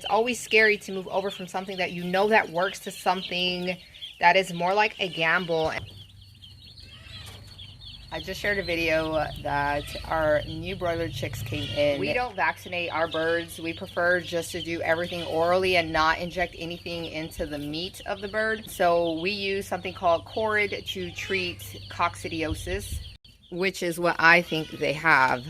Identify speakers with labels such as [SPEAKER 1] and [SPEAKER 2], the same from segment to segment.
[SPEAKER 1] it's always scary to move over from something that you know that works to something that is more like a gamble. I just shared a video that our new broiler chicks came in. We don't vaccinate our birds. We prefer just to do everything orally and not inject anything into the meat of the bird. So we use something called Corid to treat coccidiosis, which is what I think they have.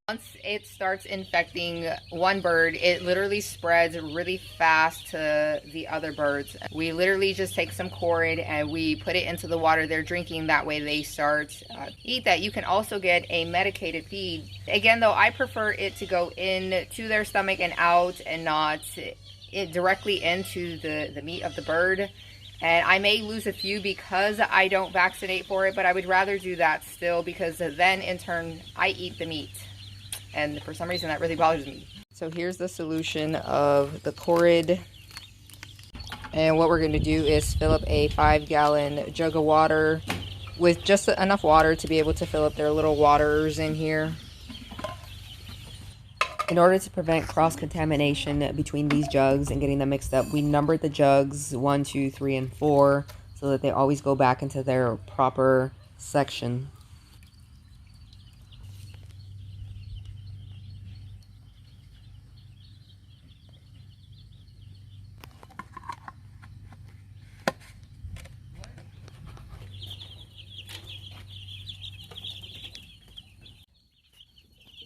[SPEAKER 1] Once it starts infecting one bird, it literally spreads really fast to the other birds. We literally just take some Corid and we put it into the water they're drinking. That way they start eat that. You can also get a medicated feed. Again, though, I prefer it to go into their stomach and out and not it directly into the meat of the bird. And I may lose a few because I don't vaccinate for it, but I would rather do that still, because then in turn I eat the meat. And for some reason that really bothers me. So here's the solution of the Corid. And what we're going to do is fill up a 5-gallon jug of water with just enough water to be able to fill up their little waters in here.
[SPEAKER 2] In order to prevent cross-contamination between these jugs and getting them mixed up, we numbered the jugs 1, 2, 3, and 4 so that they always go back into their proper section.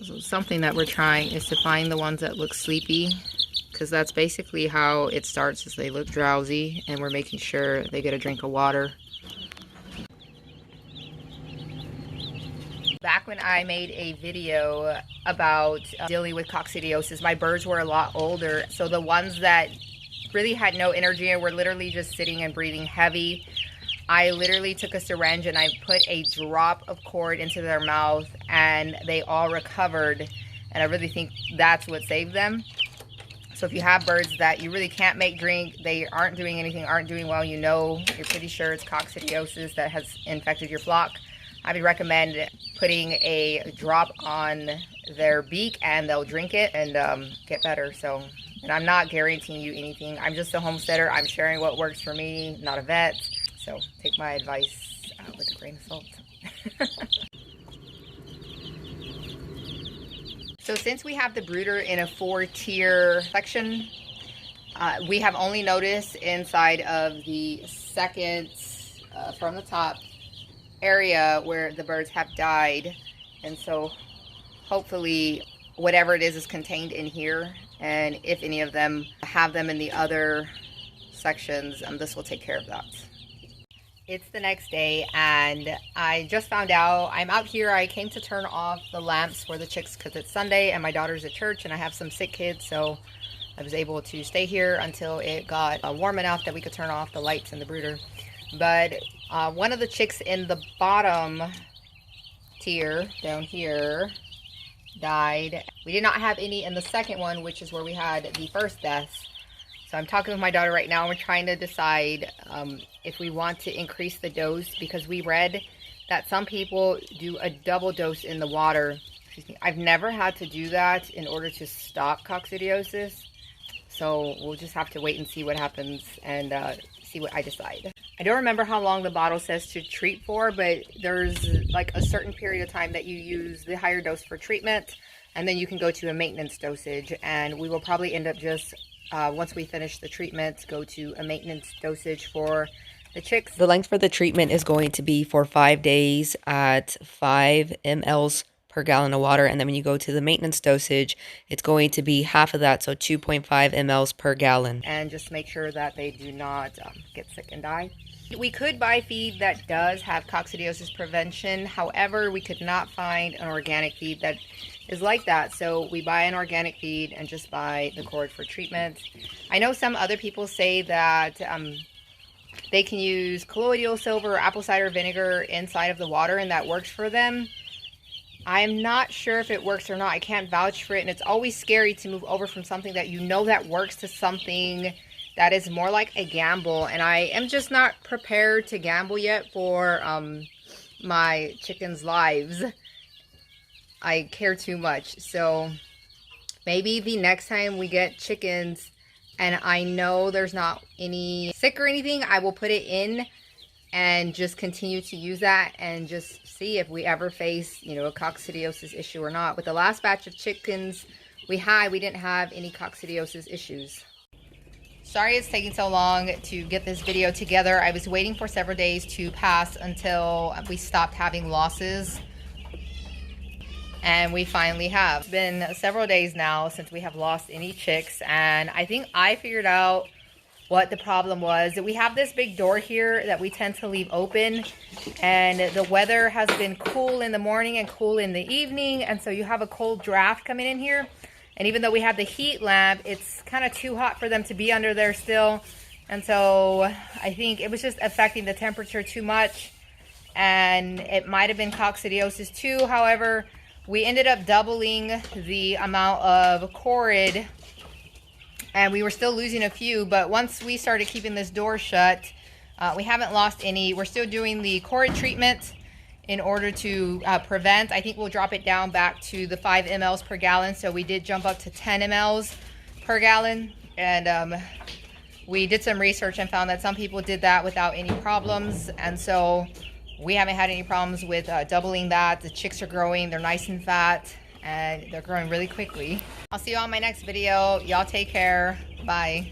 [SPEAKER 1] So something that we're trying is to find the ones that look sleepy, because that's basically how it starts, is they look drowsy, and we're making sure they get a drink of water. Back when I made a video about dealing with coccidiosis, my birds were a lot older, so the ones that really had no energy and were literally just sitting and breathing heavy, I literally took a syringe and I put a drop of Corid into their mouth and they all recovered. And I really think that's what saved them. So if you have birds that you really can't make drink, they aren't doing anything, aren't doing well, you know, you're pretty sure it's coccidiosis that has infected your flock, I would recommend putting a drop on their beak and they'll drink it and get better. So, and I'm not guaranteeing you anything. I'm just a homesteader. I'm sharing what works for me, not a vet. So take my advice with a grain of salt. So since we have the brooder in a 4-tier section, we have only noticed inside of the second from the top area where the birds have died. And so hopefully whatever it is contained in here. And if any of them have them in the other sections, this will take care of that. It's the next day and I just found out I'm out here. I came to turn off the lamps for the chicks because it's Sunday and my daughter's at church and I have some sick kids, so I was able to stay here until it got warm enough that we could turn off the lights in the brooder. But one of the chicks in the bottom tier down here died. We did not have any in the second one, which is where we had the first deaths. So I'm talking with my daughter right now and we're trying to decide if we want to increase the dose, because we read that some people do a double dose in the water. Excuse me. I've never had to do that in order to stop coccidiosis. So we'll just have to wait and see what happens and see what I decide. I don't remember how long the bottle says to treat for, but there's like a certain period of time that you use the higher dose for treatment, and then you can go to a maintenance dosage. And we will probably end up just once we finish the treatment, go to a maintenance dosage for the chicks.
[SPEAKER 2] The length for the treatment is going to be for 5 days at 5 mLs per gallon of water. And then when you go to the maintenance dosage, it's going to be half of that, so 2.5 mLs per gallon.
[SPEAKER 1] And just make sure that they do not get sick and die. We could buy feed that does have coccidiosis prevention. However, we could not find an organic feed that is like that. So we buy an organic feed and just buy the Corid for treatment. I know some other people say that they can use colloidal silver or apple cider vinegar inside of the water and that works for them. I'm not sure if it works or not. I can't vouch for it. And it's always scary to move over from something that you know that works to something that is more like a gamble. And I am just not prepared to gamble yet for my chickens' lives. I care too much. So Maybe the next time we get chickens and I know there's not any sick or anything, I will put it in and just continue to use that and just see if we ever face, you know, a coccidiosis issue or not. With the last batch of chickens we didn't have any coccidiosis issues. Sorry it's taking so long to get this video together. I was waiting for several days to pass until we stopped having losses. And we finally have. It's been several days now since we have lost any chicks. And I think I figured out what the problem was. We have this big door here that we tend to leave open. And the weather has been cool in the morning and cool in the evening. And so you have a cold draft coming in here. And even though we have the heat lamp, it's kind of too hot for them to be under there still. And so I think it was just affecting the temperature too much. And it might have been coccidiosis too. However, we ended up doubling the amount of chorid. And we were still losing a few. But once we started keeping this door shut, we haven't lost any. We're still doing the chorid treatment in order to prevent. I think we'll drop it down back to the 5 mLs per gallon. So we did jump up to 10 mLs per gallon. And we did some research and found that some people did that without any problems. And so we haven't had any problems with doubling that. The chicks are growing. They're nice and fat. And they're growing really quickly. I'll see you on my next video. Y'all take care. Bye.